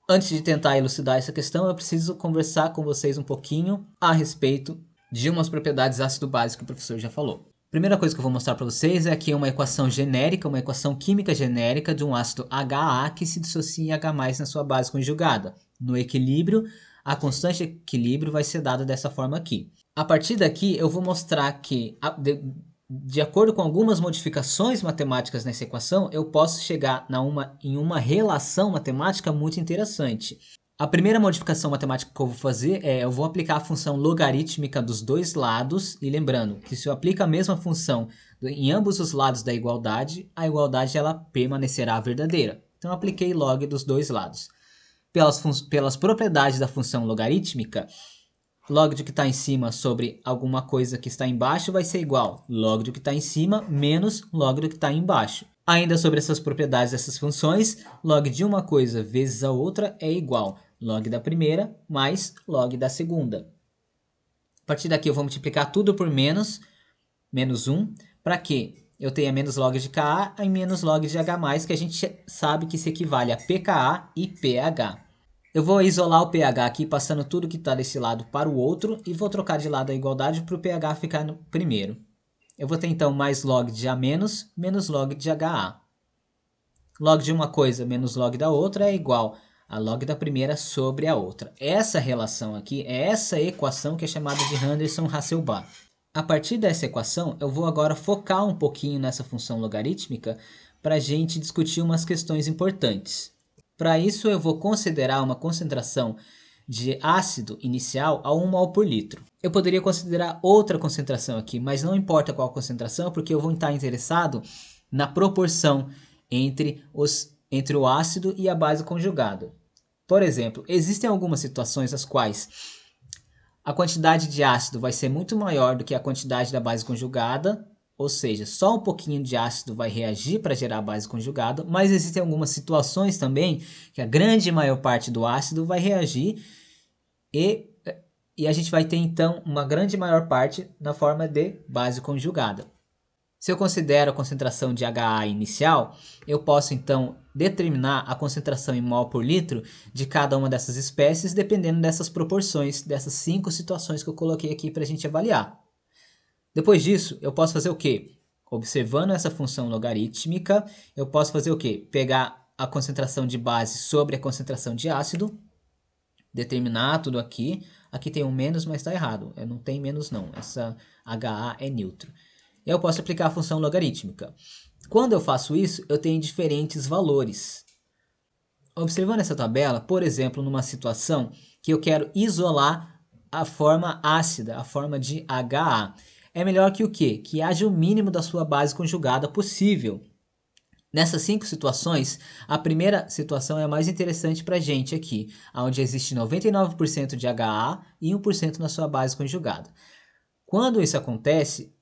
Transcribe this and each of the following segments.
Antes de tentar elucidar essa questão, eu preciso conversar com vocês um pouquinho a respeito de umas propriedades ácido-base que o professor já falou. Primeira coisa que eu vou mostrar para vocês é aqui uma equação genérica, uma equação química genérica de um ácido HA que se dissocia em H+ na sua base conjugada. No equilíbrio, a constante de equilíbrio vai ser dada dessa forma aqui. A partir daqui, eu vou mostrar que, de acordo com algumas modificações matemáticas nessa equação, eu posso chegar em uma relação matemática muito interessante. A primeira modificação matemática que eu vou fazer é eu vou aplicar a função logarítmica dos dois lados, e lembrando que se eu aplico a mesma função em ambos os lados da igualdade, a igualdade ela permanecerá verdadeira. Então eu apliquei log dos dois lados. Pelas propriedades da função logarítmica, log do que está em cima sobre alguma coisa que está embaixo vai ser igual log do que está em cima menos log do que está embaixo. Ainda sobre essas propriedades dessas funções, log de uma coisa vezes a outra é igual log da primeira mais log da segunda. A partir daqui eu vou multiplicar tudo por menos 1, para que eu tenha menos log de Ka e menos log de H+, que a gente sabe que se equivale a pKa e pH. Eu vou isolar o pH aqui, passando tudo que está desse lado para o outro, e vou trocar de lado a igualdade para o pH ficar no primeiro. Eu vou ter então mais log de A menos log de HA. Log de uma coisa menos log da outra é igual a log da primeira sobre a outra. Essa relação aqui é essa equação que é chamada de Henderson-Hasselbalch. A partir dessa equação, eu vou agora focar um pouquinho nessa função logarítmica para a gente discutir umas questões importantes. Para isso, eu vou considerar uma concentração de ácido inicial a 1 mol por litro. Eu poderia considerar outra concentração aqui, mas não importa qual concentração, porque eu vou estar interessado na proporção entre o ácido e a base conjugada. Por exemplo, existem algumas situações nas quais a quantidade de ácido vai ser muito maior do que a quantidade da base conjugada, ou seja, só um pouquinho de ácido vai reagir para gerar a base conjugada, mas existem algumas situações também que a grande maior parte do ácido vai reagir e a gente vai ter então uma grande maior parte na forma de base conjugada. Se eu considero a concentração de HA inicial, eu posso então determinar a concentração em mol por litro de cada uma dessas espécies, dependendo dessas proporções, dessas 5 situações que eu coloquei aqui para a gente avaliar. Depois disso, eu posso fazer o quê? Observando essa função logarítmica, eu posso fazer o quê? Pegar a concentração de base sobre a concentração de ácido, determinar tudo aqui. Aqui tem um menos, mas está errado. Não tem menos não, essa HA é neutro. Eu posso aplicar a função logarítmica. Quando eu faço isso, eu tenho diferentes valores. Observando essa tabela, por exemplo, numa situação que eu quero isolar a forma ácida, a forma de HA, é melhor que o quê? Que haja o mínimo da sua base conjugada possível. Nessas 5 situações, a primeira situação é a mais interessante para a gente aqui, onde existe 99% de HA e 1% na sua base conjugada. Quando isso acontece,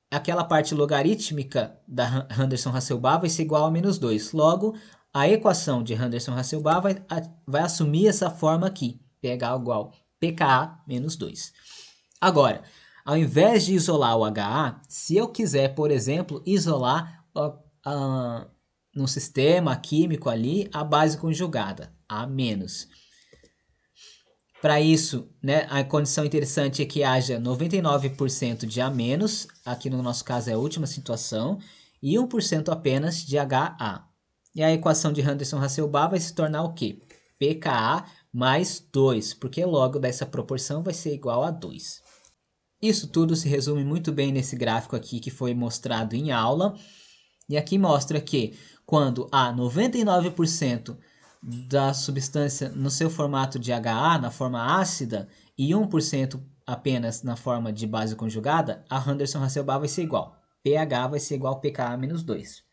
aquela parte logarítmica da Henderson-Hasselbalch vai ser igual a menos 2. Logo, a equação de Henderson-Hasselbalch vai assumir essa forma aqui, pH igual pKa menos 2. Agora, ao invés de isolar o HA, se eu quiser, por exemplo, isolar no sistema químico ali a base conjugada, A menos. Para isso, né, a condição interessante é que haja 99% de A-, aqui no nosso caso é a última situação, e 1% apenas de HA. E a equação de Henderson-Hasselbalch vai se tornar o quê? pKa mais 2, porque logo dessa proporção vai ser igual a 2. Isso tudo se resume muito bem nesse gráfico aqui que foi mostrado em aula. E aqui mostra que quando há 99% da substância no seu formato de HA, na forma ácida, e 1% apenas na forma de base conjugada, a Henderson-Hasselbalch vai ser igual. pH vai ser igual a pKa menos 2.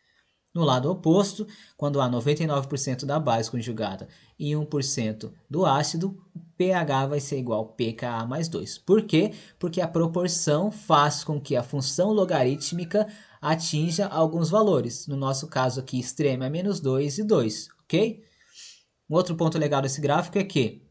No lado oposto, quando há 99% da base conjugada e 1% do ácido, pH vai ser igual a pKa mais 2. Por quê? Porque a proporção faz com que a função logarítmica atinja alguns valores. No nosso caso aqui, extremo é menos 2 e 2, ok? Um outro ponto legal desse gráfico é que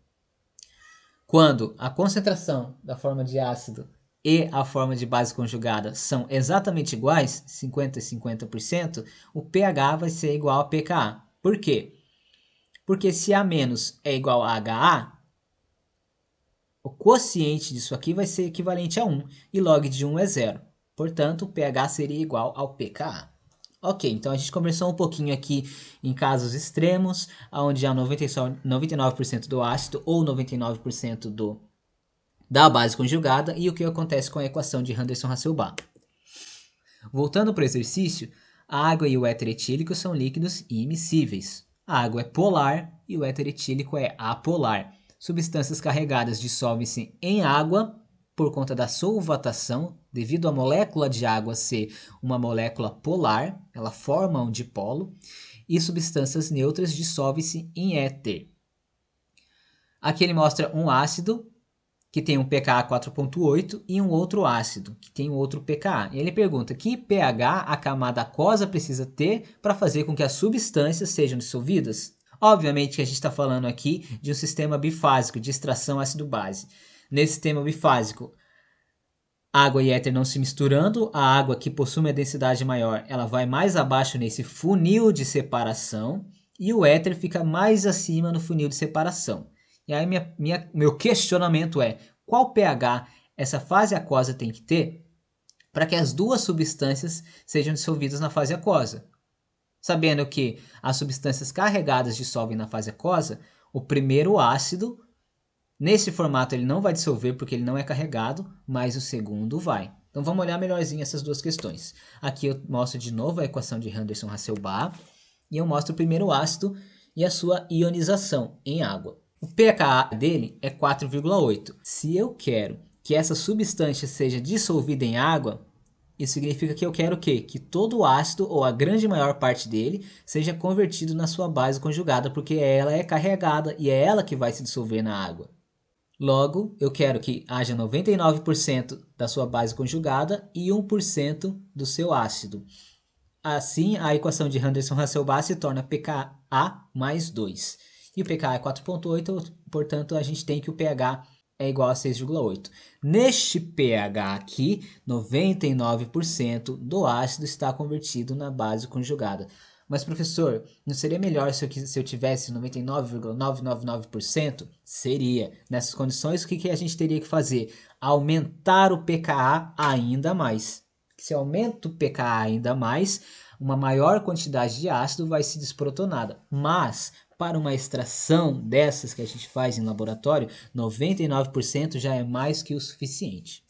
quando a concentração da forma de ácido e a forma de base conjugada são exatamente iguais, 50% e 50%, o pH vai ser igual a pKa. Por quê? Porque se A- é igual a HA, o quociente disso aqui vai ser equivalente a 1 e log de 1 é 0. Portanto, o pH seria igual ao pKa. Ok, então a gente conversou um pouquinho aqui em casos extremos, onde há 99% do ácido ou 99% da base conjugada e o que acontece com a equação de Henderson-Hasselbalch. Voltando para o exercício, a água e o éter etílico são líquidos immiscíveis. A água é polar e o éter etílico é apolar. Substâncias carregadas dissolvem-se em água por conta da solvatação, devido à molécula de água ser uma molécula polar, ela forma um dipolo, e substâncias neutras dissolvem-se em éter. Aqui ele mostra um ácido que tem um pKa 4.8 e um outro ácido que tem um outro pKa. E ele pergunta que pH a camada aquosa precisa ter para fazer com que as substâncias sejam dissolvidas? Obviamente que a gente está falando aqui de um sistema bifásico de extração ácido-base. Nesse sistema bifásico, água e éter não se misturando, a água que possui uma densidade maior, ela vai mais abaixo nesse funil de separação e o éter fica mais acima no funil de separação. E aí meu questionamento é, qual pH essa fase aquosa tem que ter para que as duas substâncias sejam dissolvidas na fase aquosa? Sabendo que as substâncias carregadas dissolvem na fase aquosa, o primeiro ácido, nesse formato ele não vai dissolver porque ele não é carregado, mas o segundo vai. Então vamos olhar melhorzinho essas duas questões. Aqui eu mostro de novo a equação de Henderson-Hasselbalch e eu mostro o primeiro ácido e a sua ionização em água. O pKa dele é 4,8. Se eu quero que essa substância seja dissolvida em água, isso significa que eu quero o quê? Que todo o ácido, ou a grande maior parte dele, seja convertido na sua base conjugada, porque ela é carregada e é ela que vai se dissolver na água. Logo, eu quero que haja 99% da sua base conjugada e 1% do seu ácido. Assim, a equação de Henderson-Hasselbalch se torna pKa mais 2. E o pKa é 4,8, portanto, a gente tem que o pH é igual a 6,8. Neste pH aqui, 99% do ácido está convertido na base conjugada. Mas, professor, não seria melhor se eu tivesse 99,999%? Seria. Nessas condições, o que a gente teria que fazer? Aumentar o pKa ainda mais. Se aumenta o pKa ainda mais, uma maior quantidade de ácido vai ser desprotonada. Mas, para uma extração dessas que a gente faz em laboratório, 99% já é mais que o suficiente.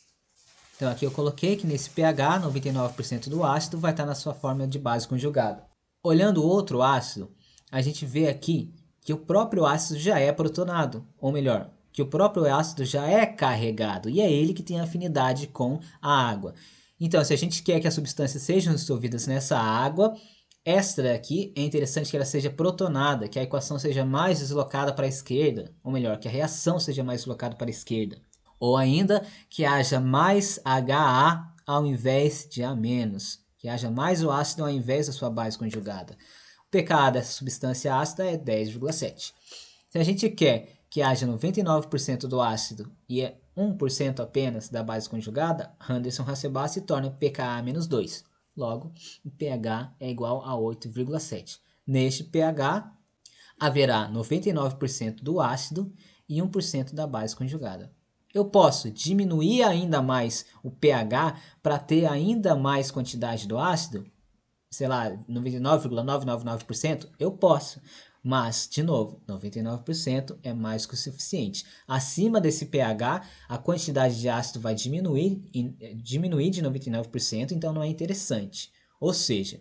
Então, aqui eu coloquei que nesse pH, 99% do ácido vai estar na sua forma de base conjugada. Olhando o outro ácido, a gente vê aqui que o próprio ácido já é protonado, ou melhor, que o próprio ácido já é carregado, e é ele que tem afinidade com a água. Então, se a gente quer que as substâncias sejam dissolvidas nessa água, esta daqui é interessante que ela seja protonada, que a equação seja mais deslocada para a esquerda, ou melhor, que a reação seja mais deslocada para a esquerda. Ou ainda, que haja mais HA ao invés de A-, que haja mais o ácido ao invés da sua base conjugada. O pKa dessa substância ácida é 10,7. Se a gente quer que haja 99% do ácido e 1% apenas da base conjugada, Henderson-Hasselbalch se torna pKa menos 2. Logo, o pH é igual a 8,7. Neste pH, haverá 99% do ácido e 1% da base conjugada. Eu posso diminuir ainda mais o pH para ter ainda mais quantidade do ácido? Sei lá, 99,999%? Eu posso. Mas, de novo, 99% é mais que o suficiente. Acima desse pH, a quantidade de ácido vai diminuir de 99%, então não é interessante. Ou seja,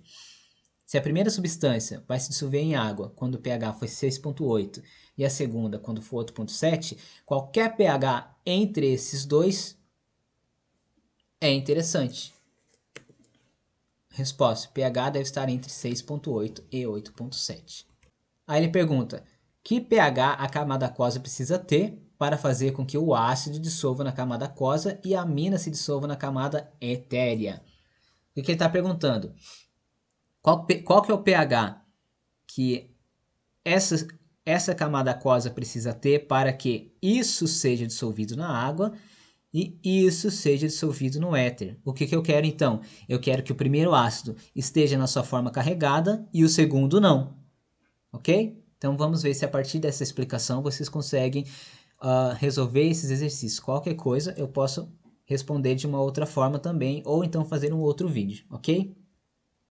se a primeira substância vai se dissolver em água quando o pH foi 6,8 e a segunda quando for 8,7, qualquer pH entre esses dois é interessante. Resposta: pH deve estar entre 6,8 e 8,7. Aí ele pergunta: que pH a camada aquosa precisa ter para fazer com que o ácido dissolva na camada aquosa e a amina se dissolva na camada etérea? O que ele está perguntando? Qual que é o pH que essa camada aquosa precisa ter para que isso seja dissolvido na água e isso seja dissolvido no éter? O que eu quero então? Eu quero que o primeiro ácido esteja na sua forma carregada e o segundo não. Ok? Então vamos ver se a partir dessa explicação vocês conseguem resolver esses exercícios. Qualquer coisa eu posso responder de uma outra forma também, ou então fazer um outro vídeo, ok?